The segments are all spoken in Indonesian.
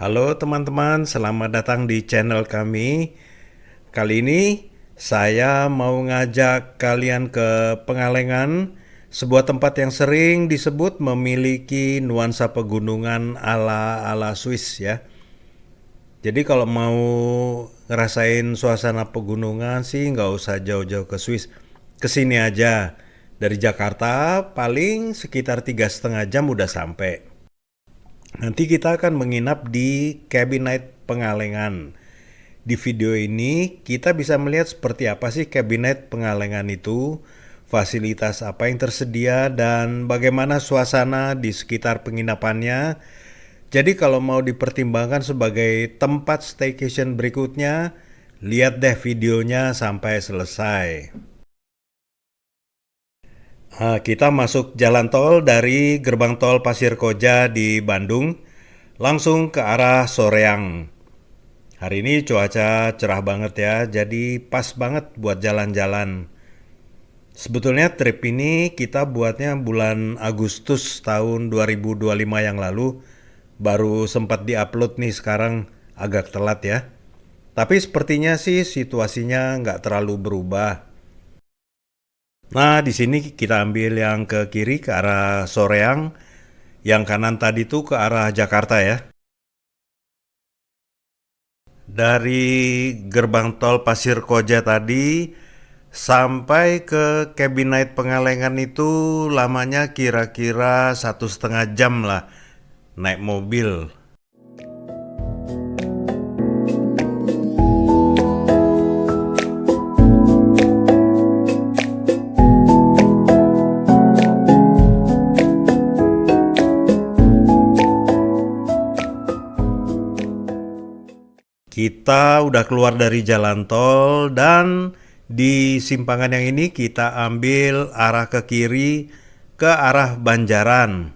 Halo teman-teman, selamat datang di channel kami. Kali ini saya mau ngajak kalian ke Pengalengan, sebuah tempat yang sering disebut memiliki nuansa pegunungan ala-ala Swiss ya. Jadi kalau mau ngerasain suasana pegunungan sih nggak usah jauh-jauh ke Swiss. Kesini aja. Dari Jakarta paling sekitar 3,5 jam udah sampai. Nanti kita akan menginap di Cabin Night Pengalengan. Di video ini kita bisa melihat seperti apa sih Cabin Night Pengalengan itu, fasilitas apa yang tersedia, dan bagaimana suasana di sekitar penginapannya. Jadi kalau mau dipertimbangkan sebagai tempat staycation berikutnya, lihat deh videonya sampai selesai. Kita masuk jalan tol dari gerbang tol Pasir Koja di Bandung, langsung ke arah Soreang. Hari ini cuaca cerah banget ya, jadi pas banget buat jalan-jalan. Sebetulnya trip ini kita buatnya bulan Agustus tahun 2025 yang lalu, baru sempat diupload nih sekarang agak telat ya. Tapi sepertinya sih situasinya nggak terlalu berubah. Nah, di sini kita ambil yang ke kiri ke arah Soreang, yang kanan tadi tuh ke arah Jakarta ya. Dari gerbang tol Pasir Koja tadi sampai ke Cabin Night Pengalengan itu lamanya kira-kira 1,5 jam lah naik mobil. Kita udah keluar dari jalan tol dan di simpangan yang ini kita ambil arah ke kiri ke arah Banjaran.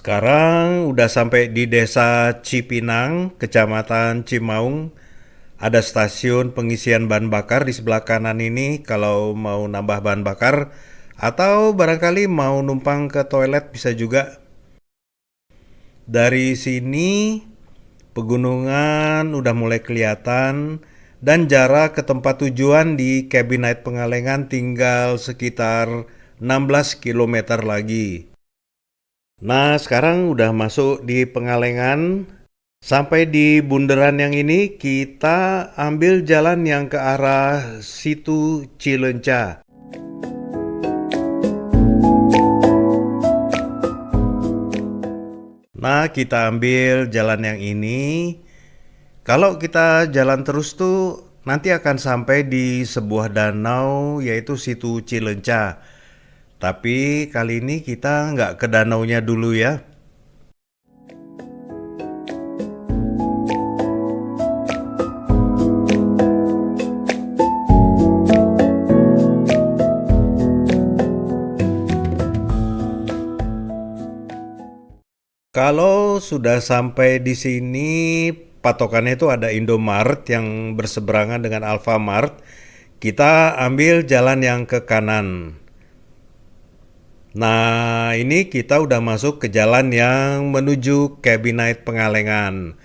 Sekarang udah sampai di Desa Cipinang, Kecamatan Cimaung. Ada stasiun pengisian bahan bakar di sebelah kanan ini kalau mau nambah bahan bakar atau barangkali mau numpang ke toilet bisa juga. Dari sini pegunungan udah mulai kelihatan dan jarak ke tempat tujuan di Cabin Night Pengalengan tinggal sekitar 16 km lagi. Nah, sekarang udah masuk di Pengalengan. Sampai di bundaran yang ini, kita ambil jalan yang ke arah Situ Cileunca. Nah, kita ambil jalan yang ini. Kalau kita jalan terus tuh, nanti akan sampai di sebuah danau, yaitu Situ Cileunca. Tapi kali ini kita nggak ke danaunya dulu ya. Kalau sudah sampai di sini, patokannya itu ada Indomaret yang berseberangan dengan Alfamart. Kita ambil jalan yang ke kanan. Nah, ini kita udah masuk ke jalan yang menuju Cabin Night Pengalengan.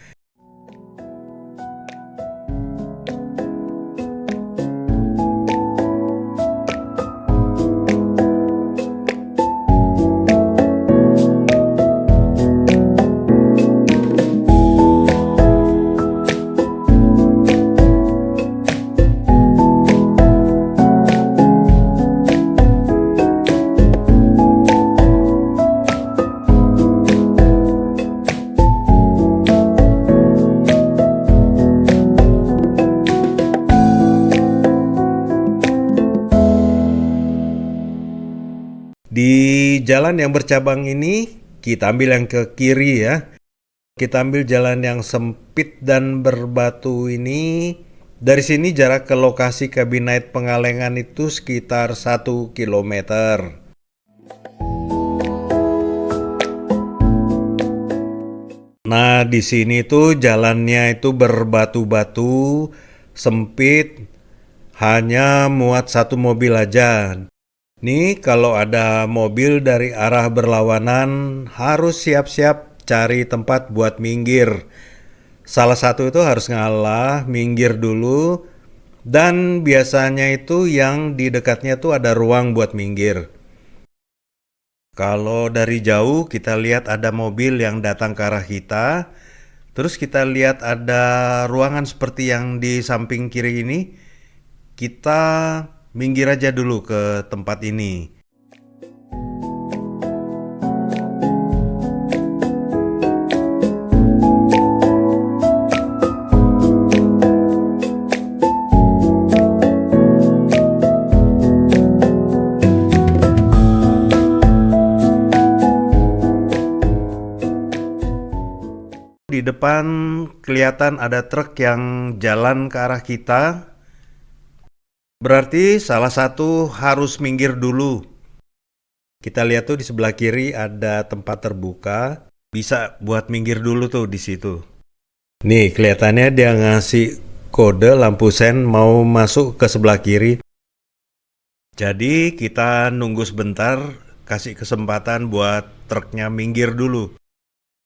Di jalan yang bercabang ini, kita ambil yang ke kiri ya. Kita ambil jalan yang sempit dan berbatu ini. Dari sini jarak ke lokasi Cabin Night Pengalengan itu sekitar 1 kilometer. Nah, di sini tuh jalannya itu berbatu-batu, sempit, hanya muat satu mobil aja. Nih, kalau ada mobil dari arah berlawanan, harus siap-siap cari tempat buat minggir. Salah satu itu harus ngalah, minggir dulu, dan biasanya itu yang di dekatnya tuh ada ruang buat minggir. Kalau dari jauh kita lihat ada mobil yang datang ke arah kita, terus kita lihat ada ruangan seperti yang di samping kiri ini, kita minggir aja dulu ke tempat ini. Di depan kelihatan ada truk yang jalan ke arah kita, berarti salah satu harus minggir dulu. Kita lihat tuh di sebelah kiri ada tempat terbuka, bisa buat minggir dulu tuh di situ. Nih, kelihatannya dia ngasih kode lampu sen mau masuk ke sebelah kiri. Jadi kita nunggu sebentar, kasih kesempatan buat truknya minggir dulu.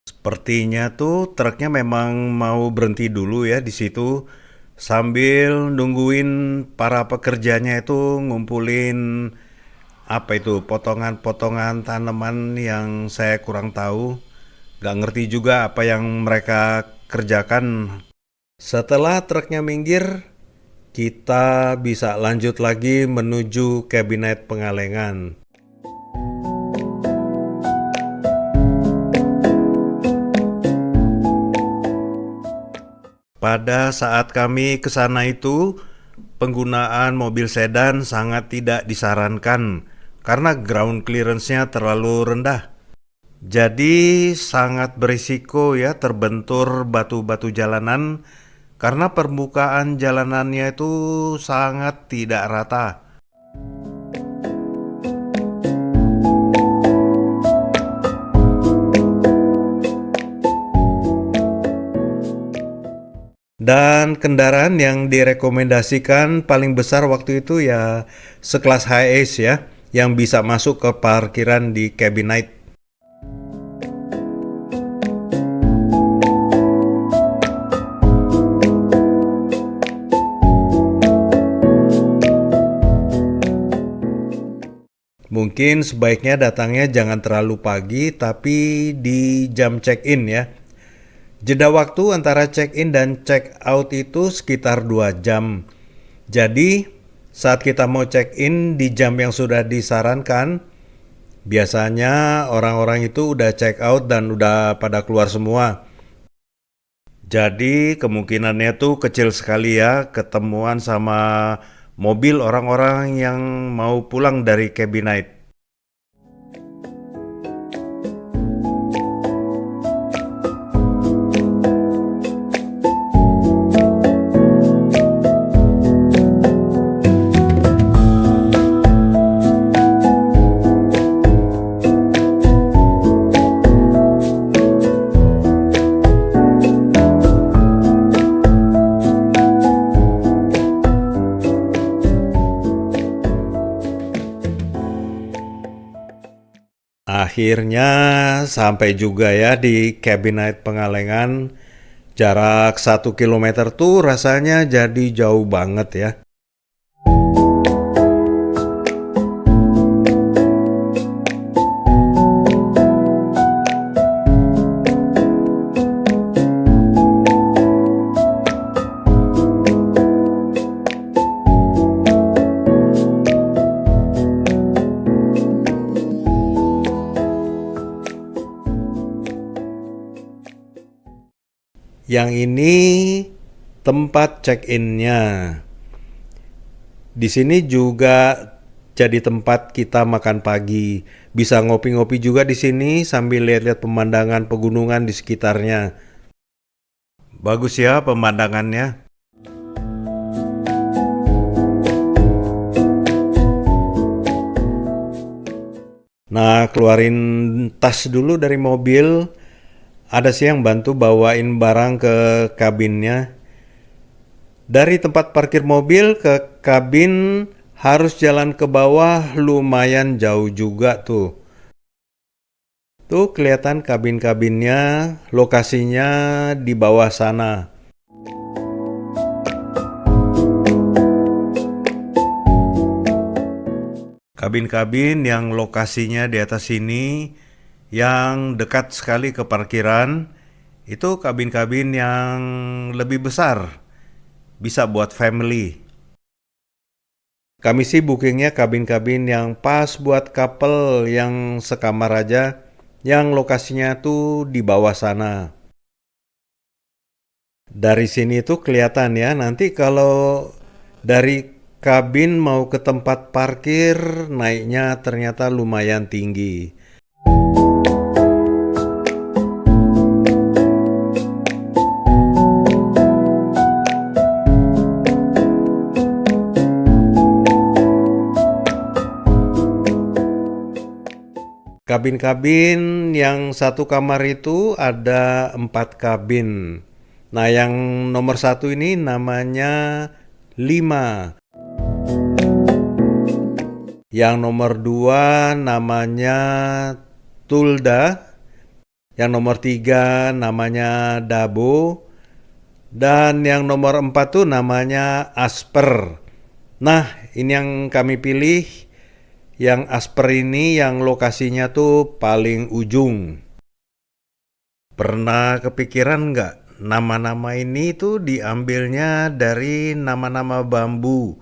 Sepertinya tuh truknya memang mau berhenti dulu ya di situ sambil nungguin para pekerjanya itu ngumpulin apa itu potongan-potongan tanaman yang saya kurang tahu. Gak ngerti juga apa yang mereka kerjakan. Setelah truknya minggir, kita bisa lanjut lagi menuju kabinet pengalengan. Pada saat kami ke sana itu, penggunaan mobil sedan sangat tidak disarankan karena ground clearance-nya terlalu rendah. Jadi sangat berisiko ya terbentur batu-batu jalanan karena permukaan jalanannya itu sangat tidak rata. Dan kendaraan yang direkomendasikan paling besar waktu itu ya sekelas Hiace ya, yang bisa masuk ke parkiran di Cabinite. Mungkin sebaiknya datangnya jangan terlalu pagi, tapi di jam check-in ya. Jeda waktu antara check-in dan check-out itu sekitar 2 jam. Jadi, saat kita mau check-in di jam yang sudah disarankan, biasanya orang-orang itu udah check-out dan udah pada keluar semua. Jadi, kemungkinannya tuh kecil sekali ya ketemuan sama mobil orang-orang yang mau pulang dari Cabinite. Akhirnya sampai juga ya di Cabinite Pengalengan. Jarak 1 kilometer tuh rasanya jadi jauh banget ya. Yang ini tempat check-in-nya. Di sini juga jadi tempat kita makan pagi. Bisa ngopi-ngopi juga di sini sambil lihat-lihat pemandangan pegunungan di sekitarnya. Bagus ya pemandangannya. Nah, keluarin tas dulu dari mobil. Ada sih yang bantu bawain barang ke kabinnya. Dari tempat parkir mobil ke kabin harus jalan ke bawah lumayan jauh juga tuh. Tuh kelihatan kabin-kabinnya, lokasinya di bawah sana. Kabin-kabin yang lokasinya di atas sini, yang dekat sekali ke parkiran, itu kabin-kabin yang lebih besar, bisa buat family. Kami sih bookingnya kabin-kabin yang pas buat couple yang sekamar aja, yang lokasinya tuh di bawah sana. Dari sini tuh kelihatan ya, nanti kalau dari kabin mau ke tempat parkir, naiknya ternyata lumayan tinggi. Kabin-kabin yang satu kamar itu ada 4 kabin. Nah, yang nomor satu ini namanya 5. Yang nomor 2 namanya Tulda. Yang nomor 3 namanya Dabo. Dan yang nomor 4 tuh namanya Asper. Nah, ini yang kami pilih. Yang Asper ini yang lokasinya tuh paling ujung. Pernah kepikiran nggak nama-nama ini tuh diambilnya dari nama-nama bambu?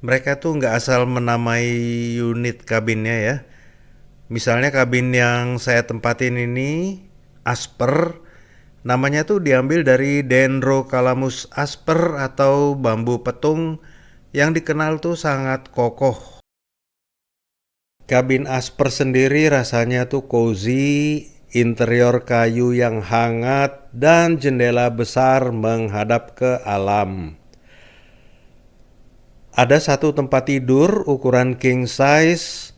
Mereka tuh nggak asal menamai unit kabinnya ya. Misalnya kabin yang saya tempatin ini, Asper, namanya tuh diambil dari Dendrocalamus asper atau bambu petung yang dikenal tuh sangat kokoh. Kabin Asper sendiri rasanya tuh cozy, interior kayu yang hangat, dan jendela besar menghadap ke alam. Ada satu tempat tidur ukuran king size.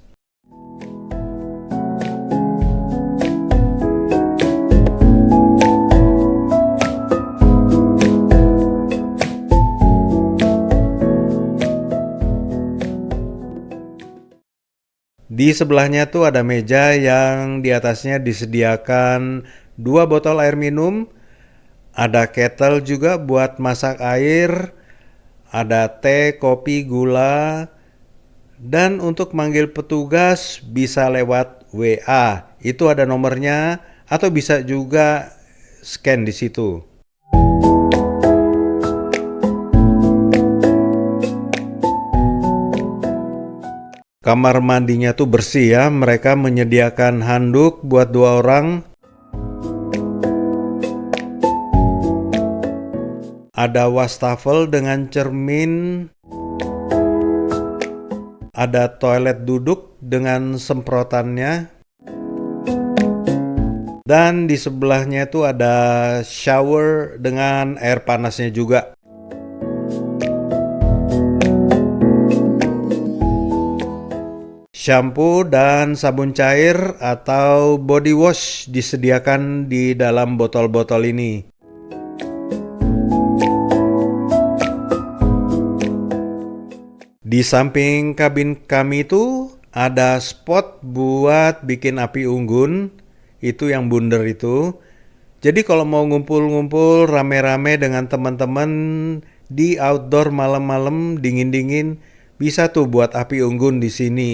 Di sebelahnya tuh ada meja yang di atasnya disediakan 2 botol air minum, ada kettle juga buat masak air, ada teh, kopi, gula, dan untuk manggil petugas bisa lewat WA. Itu ada nomornya atau bisa juga scan di situ. Kamar mandinya tuh bersih ya. Mereka menyediakan handuk buat 2 orang. Ada wastafel dengan cermin. Ada toilet duduk dengan semprotannya. Dan di sebelahnya itu ada shower dengan air panasnya juga. Shampoo dan sabun cair atau body wash disediakan di dalam botol-botol ini. Di samping kabin kami itu ada spot buat bikin api unggun, itu yang bundar itu. Jadi kalau mau ngumpul-ngumpul rame-rame dengan teman-teman di outdoor malam-malam dingin-dingin, bisa tuh buat api unggun di sini.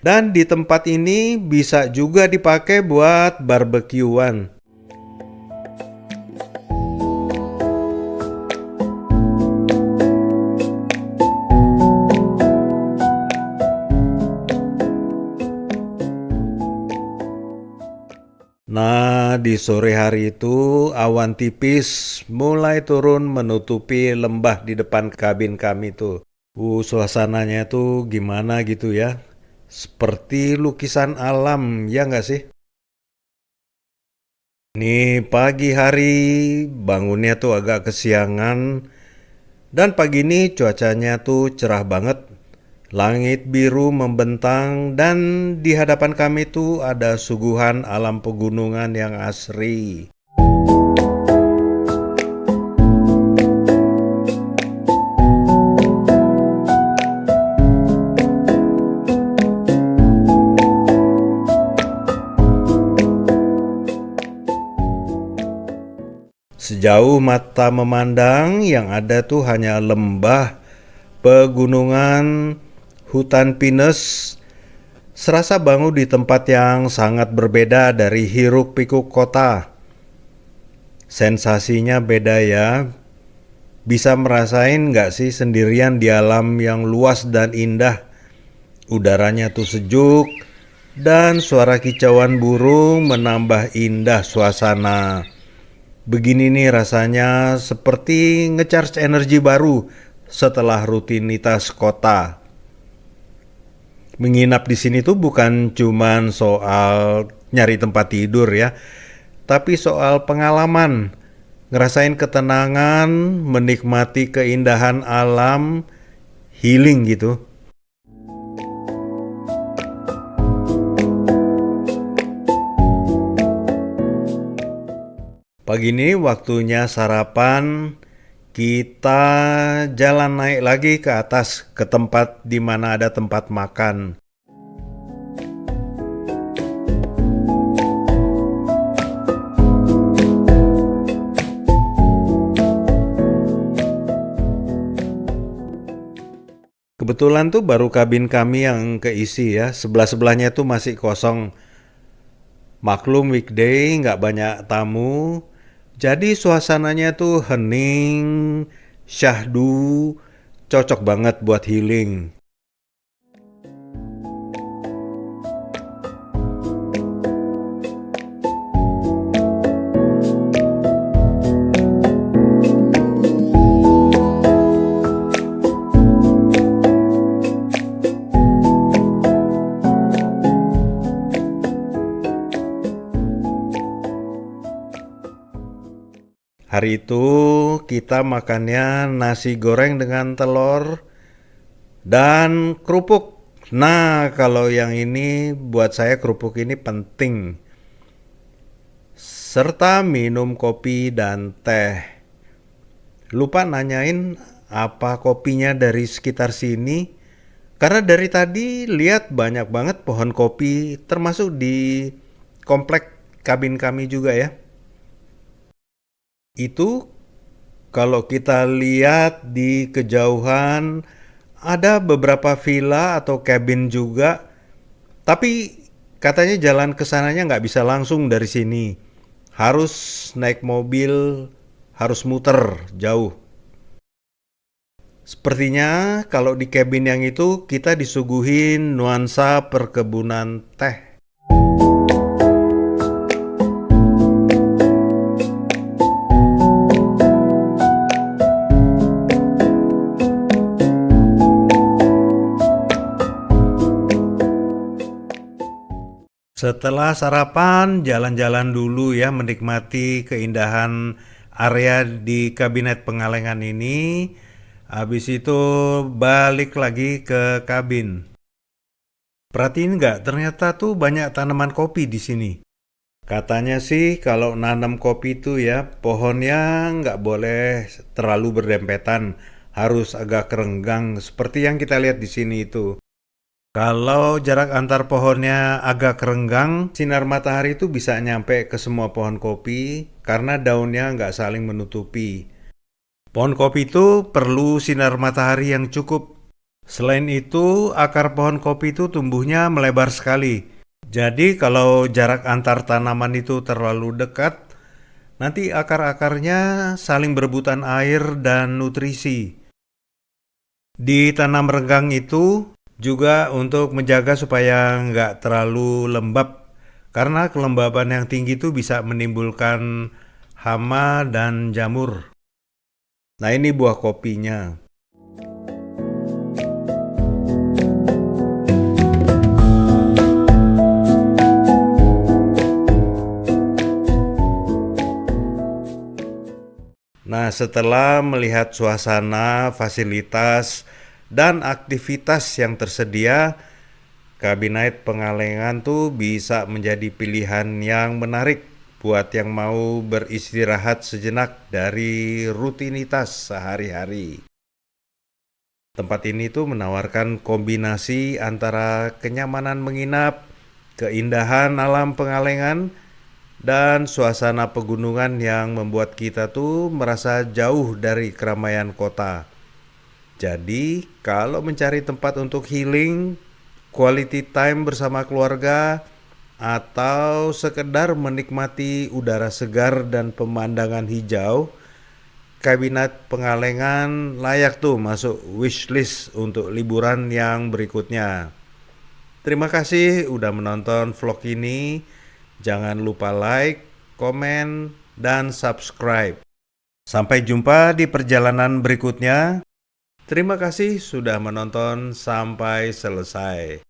Dan di tempat ini bisa juga dipakai buat barbekyuan. Nah, di sore hari itu awan tipis mulai turun menutupi lembah di depan kabin kami tuh. Suasananya tuh gimana gitu ya? Seperti lukisan alam, ya nggak sih? Nih pagi hari bangunnya tuh agak kesiangan dan pagi ini cuacanya tuh cerah banget. Langit biru membentang dan di hadapan kami itu ada suguhan alam pegunungan yang asri. Sejauh mata memandang yang ada tuh hanya lembah, pegunungan, hutan pinus. Serasa bangun di tempat yang sangat berbeda dari hiruk-pikuk kota. Sensasinya beda ya. Bisa merasain nggak sih sendirian di alam yang luas dan indah? Udaranya tuh sejuk dan suara kicauan burung menambah indah suasana. Begini nih rasanya seperti ngecharge energi baru setelah rutinitas kota. Menginap di sini tuh bukan cuman soal nyari tempat tidur ya, tapi soal pengalaman, ngerasain ketenangan, menikmati keindahan alam, healing gitu. Pagi ini waktunya sarapan, kita jalan naik lagi ke atas ke tempat di mana ada tempat makan. Kebetulan tuh baru kabin kami yang keisi ya, sebelah-sebelahnya tuh masih kosong. Maklum weekday nggak banyak tamu, jadi suasananya tuh hening, syahdu, cocok banget buat healing. Hari itu kita makannya nasi goreng dengan telur dan kerupuk. Nah, kalau yang ini buat saya kerupuk ini penting. Serta minum kopi dan teh. Lupa nanyain apa kopinya dari sekitar sini. Karena dari tadi lihat banyak banget pohon kopi termasuk di komplek kabin kami juga ya. Itu kalau kita lihat di kejauhan ada beberapa villa atau cabin juga, tapi katanya jalan ke sananya nggak bisa langsung dari sini. Harus naik mobil, harus muter jauh. Sepertinya kalau di cabin yang itu kita disuguhin nuansa perkebunan teh. Setelah sarapan, jalan-jalan dulu ya menikmati keindahan area di Kabinet Pengalengan ini. Habis itu balik lagi ke kabin. Perhatiin nggak, ternyata tuh banyak tanaman kopi di sini. Katanya sih kalau nanam kopi itu ya pohonnya nggak boleh terlalu berdempetan, harus agak renggang seperti yang kita lihat di sini itu. Kalau jarak antar pohonnya agak renggang, sinar matahari itu bisa nyampe ke semua pohon kopi karena daunnya nggak saling menutupi. Pohon kopi itu perlu sinar matahari yang cukup. Selain itu, akar pohon kopi itu tumbuhnya melebar sekali. Jadi kalau jarak antar tanaman itu terlalu dekat, nanti akar-akarnya saling berebutan air dan nutrisi. Di tanam renggang itu juga untuk menjaga supaya nggak terlalu lembab, karena kelembaban yang tinggi itu bisa menimbulkan hama dan jamur. Nah ini buah kopinya. Nah setelah melihat suasana, fasilitas, dan aktivitas yang tersedia, Kabinait Pengalengan tuh bisa menjadi pilihan yang menarik buat yang mau beristirahat sejenak dari rutinitas sehari-hari. Tempat ini tuh menawarkan kombinasi antara kenyamanan menginap, keindahan alam Pengalengan, dan suasana pegunungan yang membuat kita tuh merasa jauh dari keramaian kota. Jadi, kalau mencari tempat untuk healing, quality time bersama keluarga, atau sekedar menikmati udara segar dan pemandangan hijau, Kabinat Pengalengan layak tuh masuk wishlist untuk liburan yang berikutnya. Terima kasih udah menonton vlog ini. Jangan lupa like, komen, dan subscribe. Sampai jumpa di perjalanan berikutnya. Terima kasih sudah menonton sampai selesai.